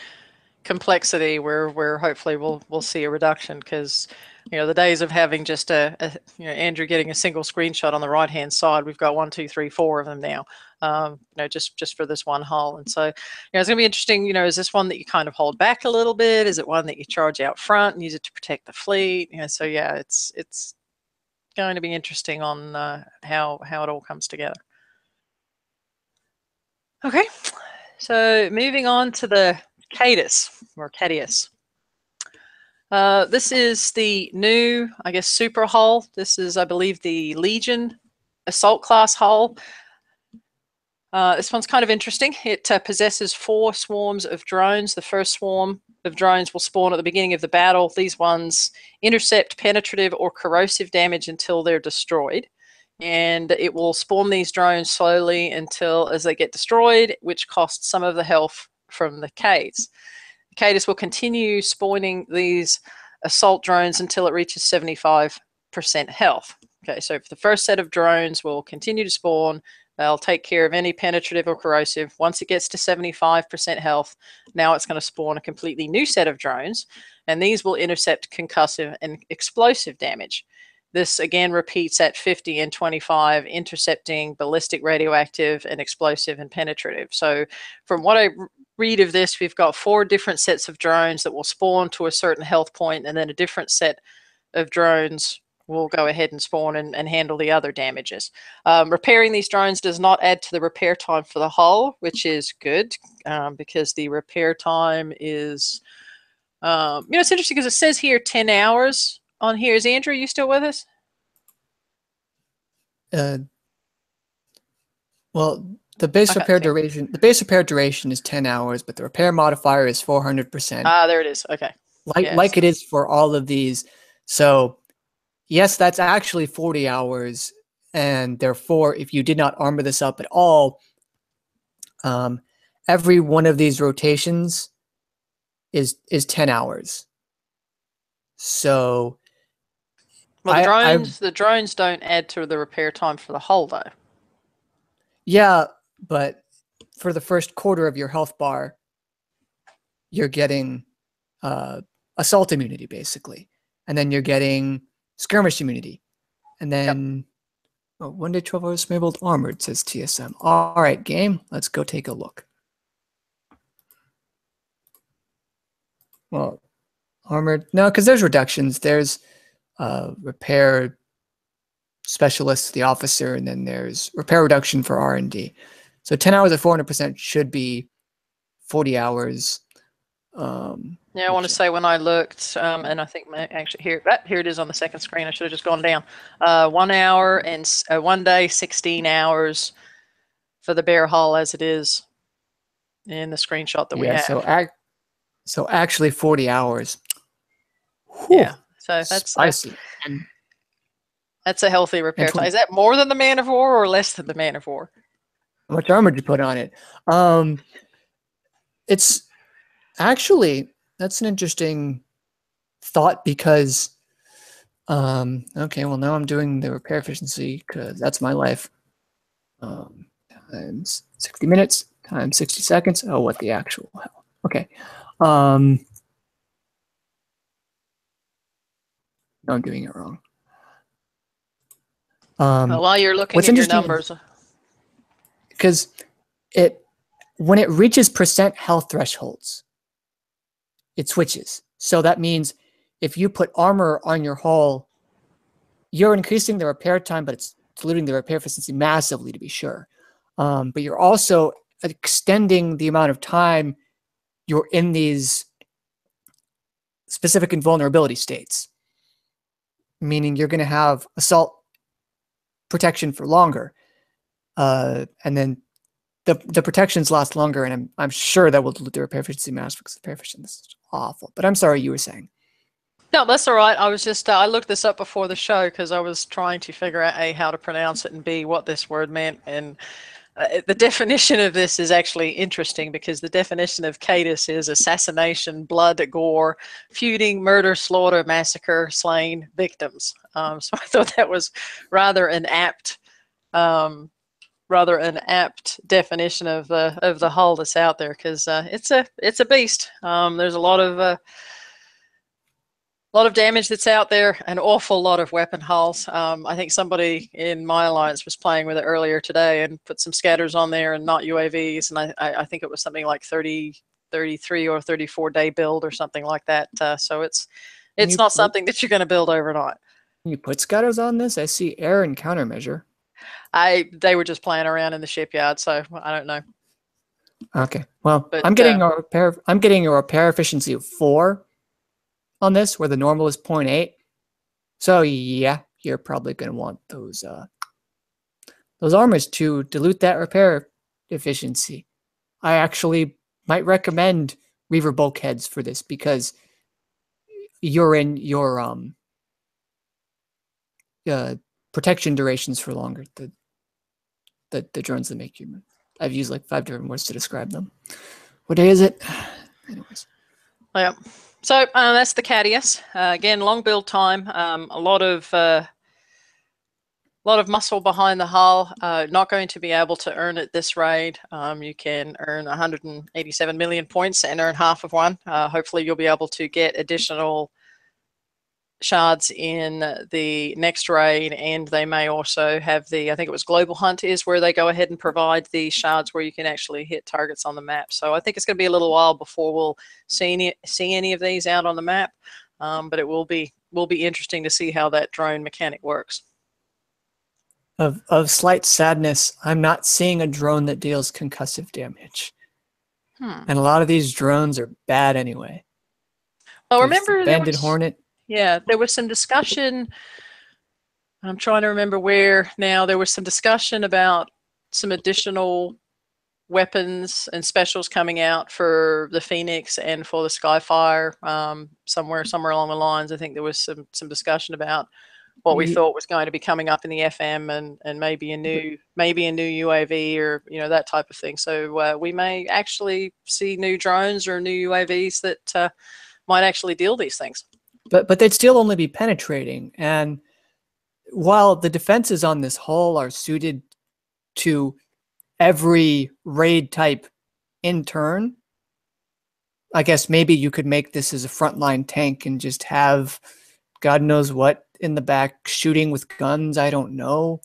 Speaker 1: complexity where hopefully we'll see a reduction, because the days of having just Andrew getting a single screenshot on the right hand side, we've got 1, 2, 3, 4 of them now. Just for this one hull. And so it's gonna be interesting. Is this one that you kind of hold back a little bit? Is it one that you charge out front and use it to protect the fleet? So yeah, it's going to be interesting on how it all comes together. Okay, so moving on to the Cadus or Cadius. This is the new, I guess, super hull. This is, I believe, the Legion assault class hull. This one's kind of interesting. It possesses 4 swarms of drones. The first swarm of drones will spawn at the beginning of the battle. These ones intercept penetrative or corrosive damage until they're destroyed. And it will spawn these drones slowly as they get destroyed, which costs some of the health from the Cades. The Cadus will continue spawning these assault drones until it reaches 75% health. Okay, so the first set of drones will continue to spawn. They'll take care of any penetrative or corrosive. Once it gets to 75% health, now it's going to spawn a completely new set of drones, and these will intercept concussive and explosive damage. This again repeats at 50 and 25, intercepting ballistic, radioactive, and explosive and penetrative. So from what I read of this, we've got 4 different sets of drones that will spawn to a certain health point, and then a different set of drones will go ahead and spawn and handle the other damages. Repairing these drones does not add to the repair time for the hull, which is good, because the repair time is, it's interesting because it says here 10 hours on here. Is Andrew, you still with us?
Speaker 3: Well, the base repair duration is 10 hours, but the repair modifier is 400%.
Speaker 1: Ah, there it is. Okay.
Speaker 3: Like it is for all of these. So yes, that's actually 40 hours. And therefore, if you did not armor this up at all, every one of these rotations is 10 hours. So
Speaker 1: well, the drones don't add to the repair time for the hull, though.
Speaker 3: Yeah, but for the first quarter of your health bar, you're getting assault immunity, basically. And then you're getting skirmish immunity. And then 1 day 12 hours smearbled armored, says TSM. All right, game, let's go take a look. Well, armored, no, because there's reductions. There's repair specialist, the officer, and then there's repair reduction for R&D. So 10 hours at 400% should be 40 hours.
Speaker 1: Yeah, I want to say when I looked, and I think actually here it is on the second screen. I should have just gone down. 1 hour and 1 day, 16 hours for the bare hull as it is in the screenshot that we have.
Speaker 3: So actually 40 hours.
Speaker 1: Yeah, so that's
Speaker 3: spicy.
Speaker 1: That's a healthy repair time. Is that more than the Man of War or less than the Man of War?
Speaker 3: How much armor did you put on it? It's actually That's an interesting thought because, okay, well now I'm doing the repair efficiency because that's my life. Times 60 minutes times 60 seconds. Oh, what the actual hell? Okay. No, I'm doing it wrong.
Speaker 1: While you're looking at your numbers,
Speaker 3: because when it reaches percent health thresholds, it switches. So that means if you put armor on your hull, you're increasing the repair time, but it's diluting the repair efficiency massively, to be sure. But you're also extending the amount of time you're in these specific invulnerability states, meaning you're going to have assault protection for longer, and then the protections last longer, and I'm sure that will dilute the repair efficiency mass because the repair efficiency is awful. But I'm sorry, you were saying.
Speaker 1: No, that's all right. I was just, I looked this up before the show because I was trying to figure out A, how to pronounce it, and B, what this word meant. And the definition of this is actually interesting because the definition of CADIS is assassination, blood, gore, feuding, murder, slaughter, massacre, slain, victims. So I thought that was rather an apt definition of the hull that's out there because it's a beast. There's a lot of damage that's out there, an awful lot of weapon hulls. I think somebody in my alliance was playing with it earlier today and put some scatters on there and not UAVs, and I think it was something like 33 or 34 day build or something like that. So it's not something that you're going to build overnight.
Speaker 3: You put scatters on this? I see air and countermeasure.
Speaker 1: They were just playing around in the shipyard, so I don't know.
Speaker 3: Okay, well, but, I'm getting a repair efficiency of 4 on this, where the normal is 0.8. So yeah, you're probably going to want those armors to dilute that repair efficiency. I actually might recommend Reaver bulkheads for this because you're in your protection durations for longer. The drones that make you. I've used like 5 different words to describe them. What day is it? Anyways.
Speaker 1: Yeah. So that's the Cadius. Again, long build time. A lot of muscle behind the hull. Not going to be able to earn at this raid. You can earn 187 million points and earn half of one. Hopefully, you'll be able to get additional shards in the next raid, and they may also have I think it was Global Hunt is where they go ahead and provide the shards where you can actually hit targets on the map. So I think it's going to be a little while before we'll see any of these out on the map, but it will be interesting to see how that drone mechanic works.
Speaker 3: Of slight sadness, I'm not seeing a drone that deals concussive damage, and a lot of these drones are bad anyway.
Speaker 1: Well, remember
Speaker 3: Banded Hornet.
Speaker 1: Yeah, there was some discussion. I'm trying to remember where now. There was some discussion about some additional weapons and specials coming out for the Phoenix and for the Skyfire. Somewhere along the lines, I think there was some discussion about what we thought was going to be coming up in the FM and maybe a new UAV or that type of thing. So we may actually see new drones or new UAVs that might actually deal these things.
Speaker 3: But they'd still only be penetrating. And while the defenses on this hull are suited to every raid type in turn, I guess maybe you could make this as a frontline tank and just have God knows what in the back shooting with guns. I don't know.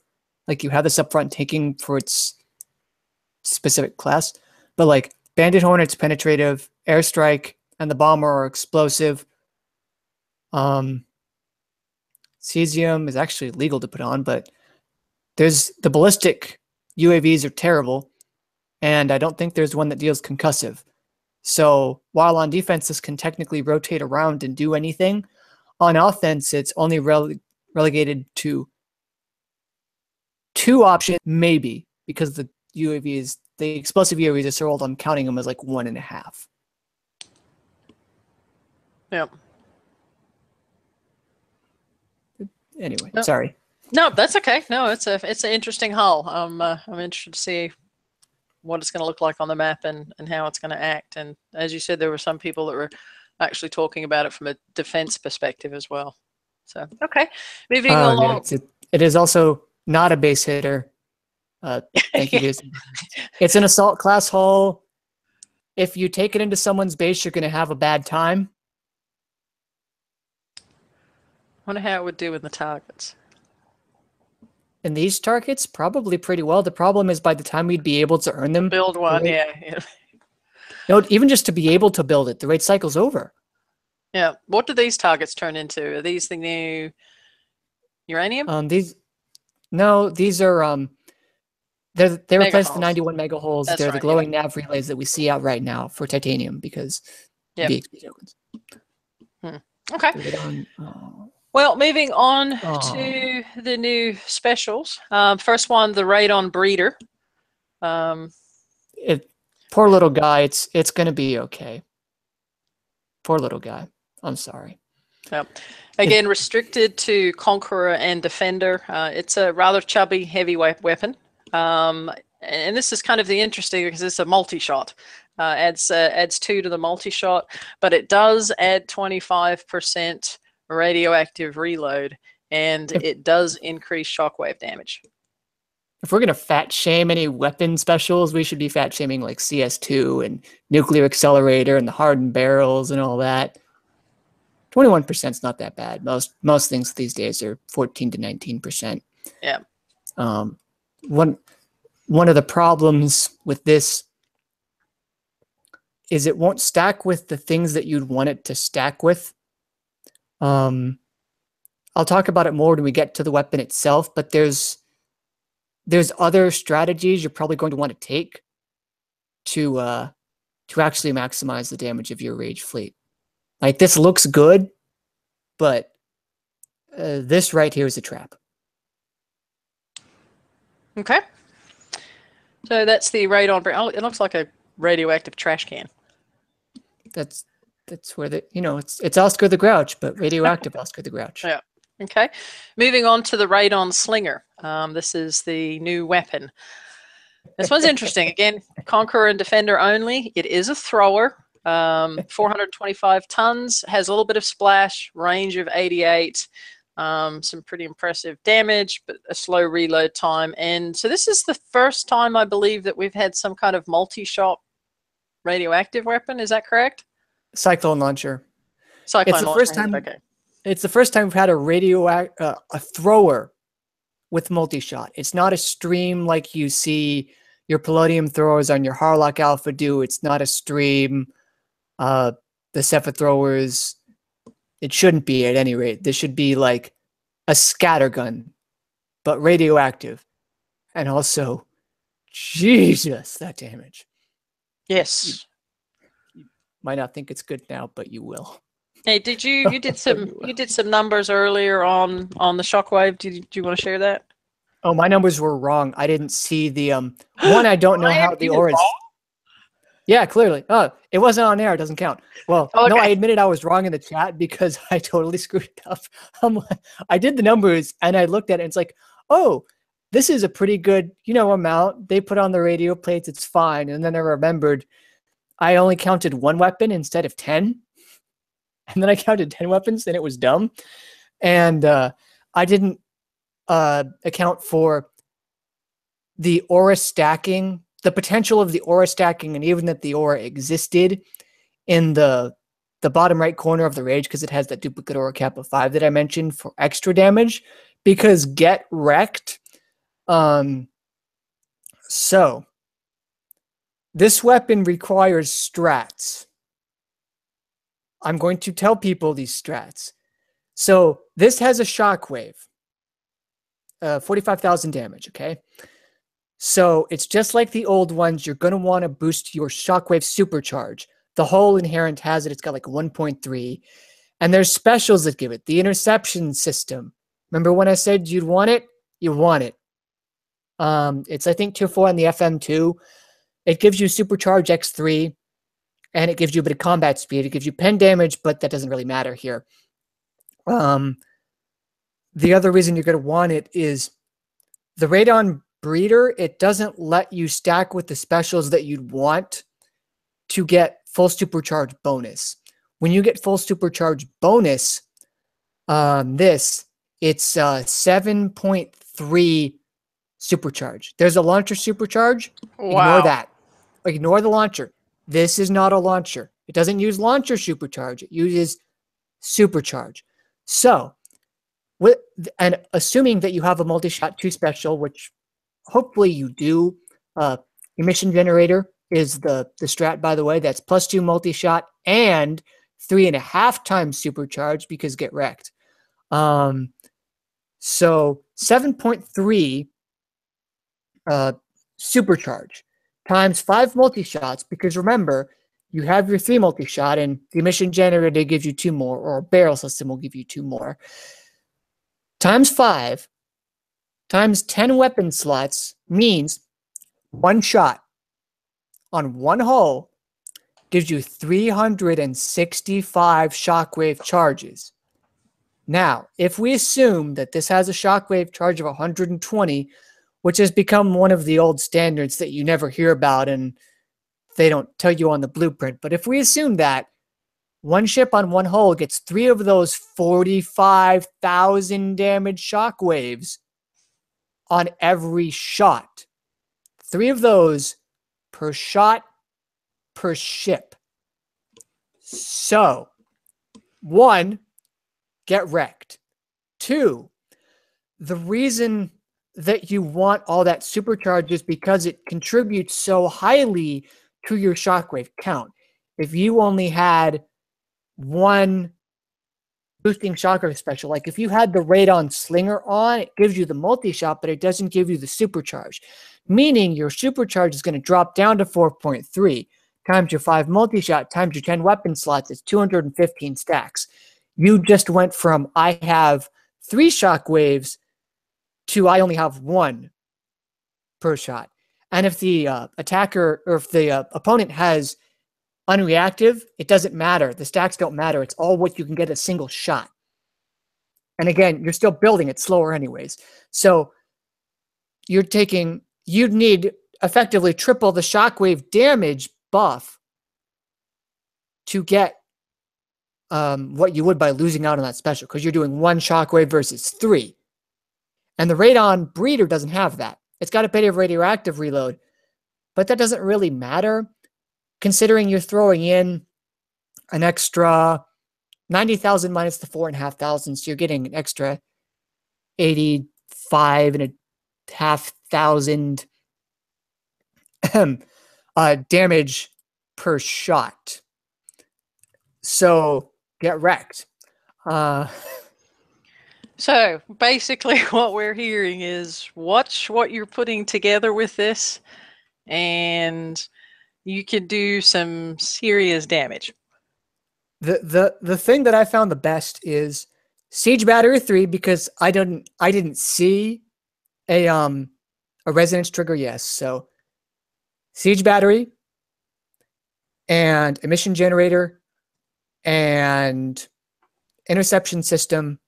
Speaker 3: Like you have this up front taking for its specific class. But like Bandit Hornet's penetrative, airstrike, and the bomber are explosive. Cesium is actually legal to put on, but there's the ballistic UAVs are terrible, and I don't think there's one that deals concussive. So while on defense this can technically rotate around and do anything, on offense it's only relegated to 2 options, maybe, because the explosive UAVs are so old I'm counting them as like 1.5.
Speaker 1: Yep.
Speaker 3: Anyway, sorry.
Speaker 1: No, that's okay. No, it's an interesting hull. I'm interested to see what it's going to look like on the map and how it's going to act. And as you said, there were some people that were actually talking about it from a defense perspective as well. So, okay, moving
Speaker 3: Yeah,
Speaker 1: along.
Speaker 3: it is also not a base hitter. Thank you, Jason. It's an assault class hull. If you take it into someone's base, you're going to have a bad time.
Speaker 1: Wonder how it would do in the targets.
Speaker 3: In these targets, probably pretty well. The problem is by the time we'd be able to earn them.
Speaker 1: Build one, yeah.
Speaker 3: No, even just to be able to build it, the raid cycle's over.
Speaker 1: Yeah. What do these targets turn into? Are these the new uranium?
Speaker 3: These are they replaced the 91 mega holes.
Speaker 1: That's
Speaker 3: They're
Speaker 1: right,
Speaker 3: the glowing nav relays that we see out right now for titanium because VXP tokens.
Speaker 1: Okay. Well, moving on to the new specials. First one, the Radon Breeder.
Speaker 3: Poor little guy. It's going to be okay. Poor little guy. I'm sorry.
Speaker 1: Yep. Again, restricted to Conqueror and Defender. It's a rather chubby heavyweight weapon. And this is kind of the interesting because it's a multi-shot. Adds 2 to the multi-shot, but it does add 25% radioactive reload, and it does increase shockwave damage.
Speaker 3: If we're going to fat shame any weapon specials, we should be fat shaming like CS2 and Nuclear Accelerator and the hardened barrels and all that. 21% is not that bad. Most things these days are 14 to 19%.
Speaker 1: Yeah.
Speaker 3: One of the problems with this is it won't stack with the things that you'd want it to stack with. I'll talk about it more when we get to the weapon itself, but there's other strategies you're probably going to want to take to actually maximize the damage of your rage fleet. Like, this looks good, but this right here is a trap. Okay.
Speaker 1: So that's the radon. Oh, it looks like a radioactive trash can.
Speaker 3: That's where it's Oscar the Grouch, but radioactive Oscar the Grouch.
Speaker 1: Yeah. Okay. Moving on to the Radon Slinger. This is the new weapon. This one's interesting. Again, Conqueror and Defender only. It is a thrower. 425 tons, has a little bit of splash, range of 88, some pretty impressive damage, but a slow reload time. And so this is the first time, I believe, that we've had some kind of multi-shot radioactive weapon. Is that correct?
Speaker 3: Cyclone launcher.
Speaker 1: Cyclone launcher.
Speaker 3: First time.
Speaker 1: Okay.
Speaker 3: It's the first time we've had a thrower with multi-shot. It's not a stream like you see your Palladium throwers on your Harlock Alpha do. It's not a stream. The Cepha throwers, it shouldn't be at any rate. This should be like a scattergun, but radioactive. And also, Jesus, that damage.
Speaker 1: Yes.
Speaker 3: You might not think it's good now, but you will.
Speaker 1: Hey, you did some numbers earlier on the shockwave. Do you want to share that?
Speaker 3: Oh, my numbers were wrong. I didn't see the one. I don't know how the orange. Yeah, clearly. Oh, it wasn't on air. It doesn't count. Well, okay. No, I admitted I was wrong in the chat because I totally screwed it up. I did the numbers and I looked at it and it's like, oh, this is a pretty good, amount. They put on the radio plates. It's fine. And then I remembered I only counted 1 weapon instead of 10. And then I counted 10 weapons and it was dumb. And I didn't account for the aura stacking, the potential of the aura stacking, and even that the aura existed in the bottom right corner of the rage because it has that duplicate aura cap of 5 that I mentioned for extra damage. Because get wrecked. So this weapon requires strats. I'm going to tell people these strats. So this has a shockwave. 45,000 damage, okay? So it's just like the old ones. You're going to want to boost your shockwave supercharge. The whole inherent has it. It's got like 1.3. And there's specials that give it. The interception system. Remember when I said you'd want it? You want it. It's, I think, tier 4 on the FM2. It gives you supercharge X3. And it gives you a bit of combat speed. It gives you pen damage, but that doesn't really matter here. The other reason you're going to want it is the Radon Breeder, it doesn't let you stack with the specials that you'd want to get full supercharge bonus. when you get full supercharge bonus, it's 7.3 supercharge. There's a launcher supercharge.
Speaker 1: Wow.
Speaker 3: Ignore that. Ignore the launcher. This is not a launcher. It doesn't use launcher supercharge. It uses supercharge. So, and assuming that you have a multi-shot 2 special, which hopefully you do, emission generator is the strat, by the way. That's +2 multi-shot and 3.5 times supercharge, because get wrecked. So 7.3 supercharge times 5 multi-shots, because remember, you have your 3 multi-shot and the emission generator gives you 2 more, or a barrel system will give you 2 more. Times 5 times 10 weapon slots means 1 shot on 1 hull gives you 365 shockwave charges. Now, if we assume that this has a shockwave charge of 120, which has become one of the old standards that you never hear about and they don't tell you on the blueprint, but if we assume that 1 ship on 1 hull gets 3 of those 45,000 damage shockwaves on every shot, 3 of those per shot per ship. So, 1, get wrecked. 2, the reason that you want all that supercharge is because it contributes so highly to your shockwave count. If you only had 1 boosting shockwave special, like if you had the Radon Slinger on, it gives you the multi-shot, but it doesn't give you the supercharge, meaning your supercharge is going to drop down to 4.3 times your 5 multi-shot times your 10 weapon slots. It's 215 stacks. You just went from I have 3 shockwaves to I only have 1 per shot. And if the attacker, or if the opponent has unreactive, it doesn't matter. The stacks don't matter. It's all what you can get a single shot. And again, you're still building it slower anyways. So you'd need effectively triple the shockwave damage buff to get what you would by losing out on that special, because you're doing 1 shockwave versus 3. And the Radon Breeder doesn't have that. It's got a bit of radioactive reload, but that doesn't really matter, considering you're throwing in an extra 90,000 minus the 4,500, so you're getting an extra 85,500 damage per shot. So get wrecked.
Speaker 1: So basically what we're hearing is watch what you're putting together with this, and you can do some serious damage.
Speaker 3: The thing that I found the best is Siege Battery 3, because I didn't see a resonance trigger, yes. So Siege Battery and Emission Generator and Interception System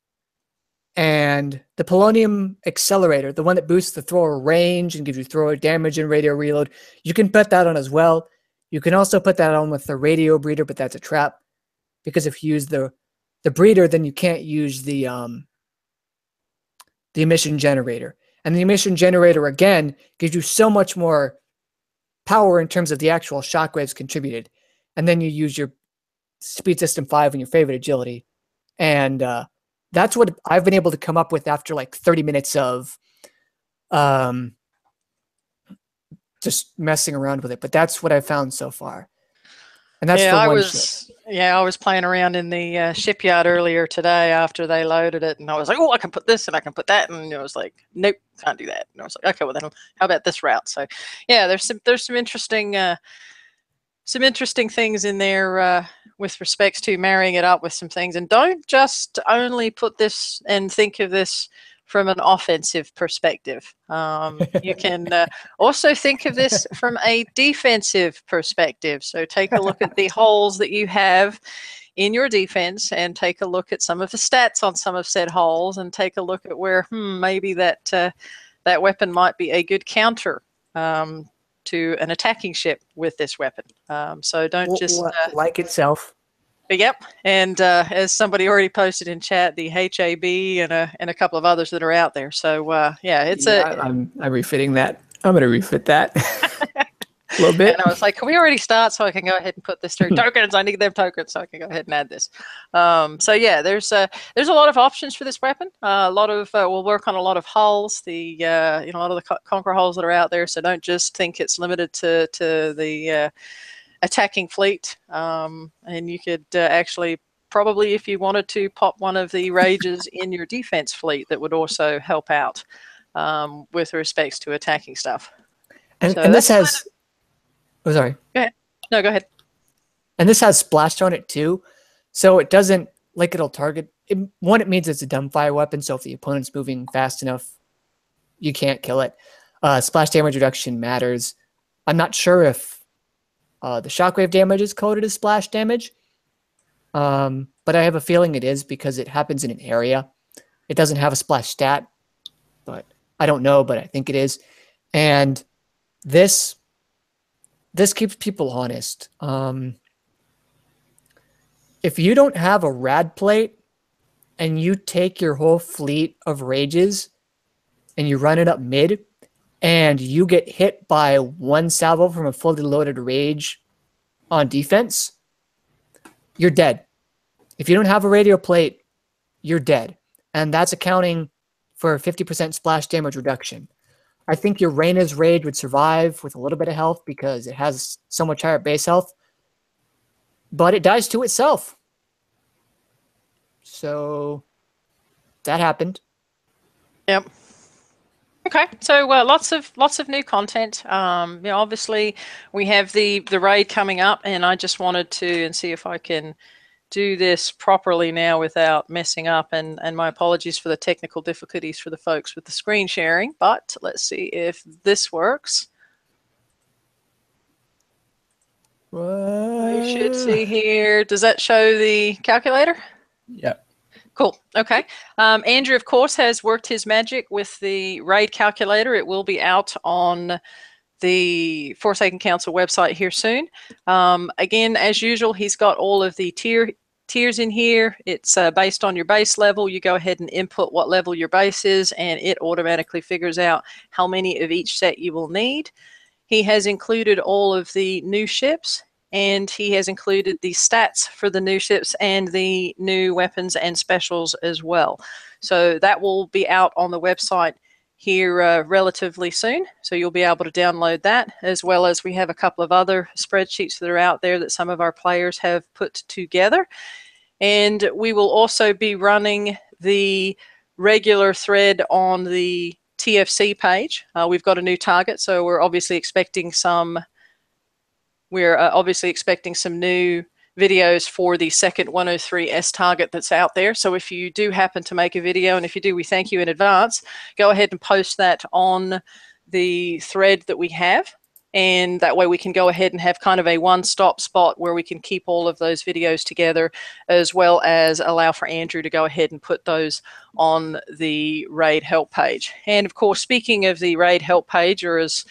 Speaker 3: and the Polonium Accelerator, the one that boosts the thrower range and gives you thrower damage and radio reload. You can put that on as well. You can also put that on with the Radio Breeder, but that's a trap, because if you use the Breeder, then you can't use the Emission Generator. And the Emission Generator, again, gives you so much more power in terms of the actual shockwaves contributed. And then you use your Speed System 5 and your favorite agility. And that's what I've been able to come up with after like 30 minutes of just messing around with it. But that's what I've found so far. And that's for one ship.
Speaker 1: Yeah, I was playing around in the shipyard earlier today after they loaded it, and I was like, oh, I can put this and I can put that, and it was like, nope, can't do that. And I was like, okay, well then, how about this route? So, yeah, there's some interesting things in there with respects to marrying it up with some things, and don't just only put this and think of this from an offensive perspective. You can also think of this from a defensive perspective. So take a look at the holes that you have in your defense, and take a look at some of the stats on some of said holes, and take a look at where maybe that weapon might be a good counter to an attacking ship with this weapon. So don't just
Speaker 3: like itself.
Speaker 1: Yep, and as somebody already posted in chat, the HAB and a couple of others that are out there. So yeah, it's
Speaker 3: I'm refitting that. I'm going to refit that a little bit.
Speaker 1: And I was like, can we already start so I can go ahead and put this through tokens? I need them tokens so I can go ahead and add this. So yeah, there's a lot of options for this weapon. A lot of we'll work on a lot of hulls. A lot of the conqueror hulls that are out there. So don't just think it's limited to the attacking fleet, and you could actually probably, if you wanted to, pop one of the rages in your defense fleet that would also help out with respects to attacking stuff.
Speaker 3: And,
Speaker 1: so
Speaker 3: and this has oh sorry
Speaker 1: go ahead. No, go ahead.
Speaker 3: And this has splash on it too, so it doesn't like it'll target it. One, it means it's a dumbfire weapon, so if the opponent's moving fast enough you can't kill it. Splash damage reduction matters. I'm not sure if the shockwave damage is coded as splash damage, but I have a feeling it is because it happens in an area. It doesn't have a splash stat, but I don't know, but I think it is. And this keeps people honest. If you don't have a rad plate and you take your whole fleet of rages and you run it up mid, and you get hit by one salvo from a fully loaded rage on defense, you're dead. If you don't have a radio plate, you're dead. And that's accounting for a 50% splash damage reduction. I think your Reina's rage would survive with a little bit of health because it has so much higher base health, but it dies to itself. So that happened.
Speaker 1: Yep. Okay, so lots of new content. Obviously we have the raid coming up, and I just wanted to and see if I can do this properly now without messing up. And my apologies for the technical difficulties for the folks with the screen sharing. But let's see if this works. You should see here. Does that show the calculator?
Speaker 2: Yeah.
Speaker 1: Cool. Okay. Andrew, of course, has worked his magic with the raid calculator. It will be out on the Forsaken Council website here soon. Again, as usual, he's got all of the tiers in here. It's based on your base level. You go ahead and input what level your base is, and it automatically figures out how many of each set you will need. He has included all of the new ships, and he has included the stats for the new ships and the new weapons and specials as well. So that will be out on the website here relatively soon. So you'll be able to download that, as well as we have a couple of other spreadsheets that are out there that some of our players have put together. And we will also be running the regular thread on the TFC page. We've got a new target, so we're obviously expecting some new videos for the second 103S target that's out there. So if you do happen to make a video, and if you do, we thank you in advance, go ahead and post that on the thread that we have. And that way we can go ahead and have kind of a one-stop spot where we can keep all of those videos together, as well as allow for Andrew to go ahead and put those on the raid help page. And of course, speaking of the raid help page, or as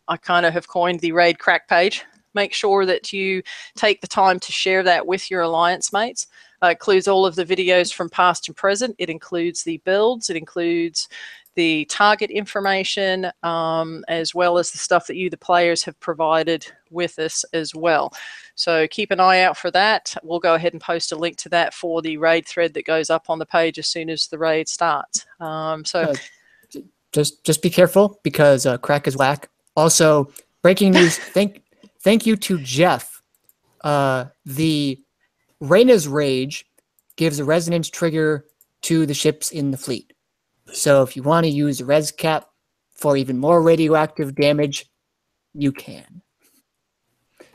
Speaker 1: I kind of have coined, the raid crack page, make sure that you take the time to share that with your alliance mates. It includes all of the videos from past and present. It includes the builds. It includes the target information, as well as the stuff that you, the players, have provided with us as well. So keep an eye out for that. We'll go ahead and post a link to that for the raid thread that goes up on the page as soon as the raid starts.
Speaker 3: Just be careful, because crack is whack. Also, breaking news. Thank you to Jeff. The Reina's Rage gives a resonance trigger to the ships in the fleet. So if you want to use a res cap for even more radioactive damage, you can.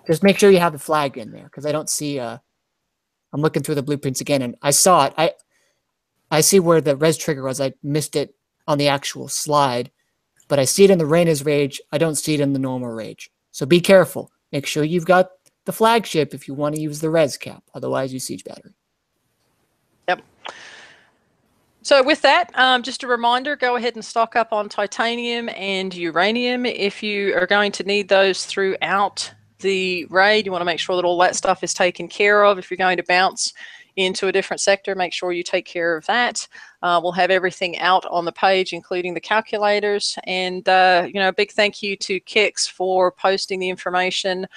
Speaker 3: Just make sure you have the flag in there, because I don't see... I'm looking through the blueprints again, and I saw it. I see where the res trigger was. I missed it on the actual slide, but I see it in the Reina's Rage. I don't see it in the normal Rage. So be careful. Make sure you've got the flagship if you want to use the res cap. Otherwise, you siege battery.
Speaker 1: Yep. So with that, just a reminder, go ahead and stock up on titanium and uranium if you are going to need those throughout the raid, you want to make sure that all that stuff is taken care of. If you're going to bounce into a different sector, make sure you take care of that. We'll have everything out on the page, including the calculators. And, you know, a big thank you to Kix for posting the information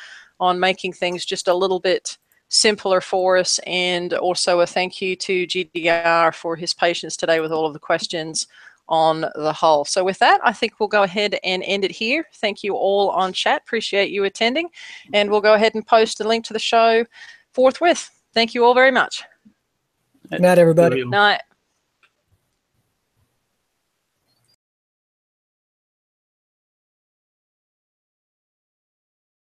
Speaker 1: on making things just a little bit simpler for us. And also a thank you to GDR for his patience today with all of the questions on the hull. So with that, I think we'll go ahead and end it here. Thank you all on chat. Appreciate you attending. And we'll go ahead and post a link to the show forthwith. Thank you all very much.
Speaker 3: Good night, everybody.
Speaker 1: Night.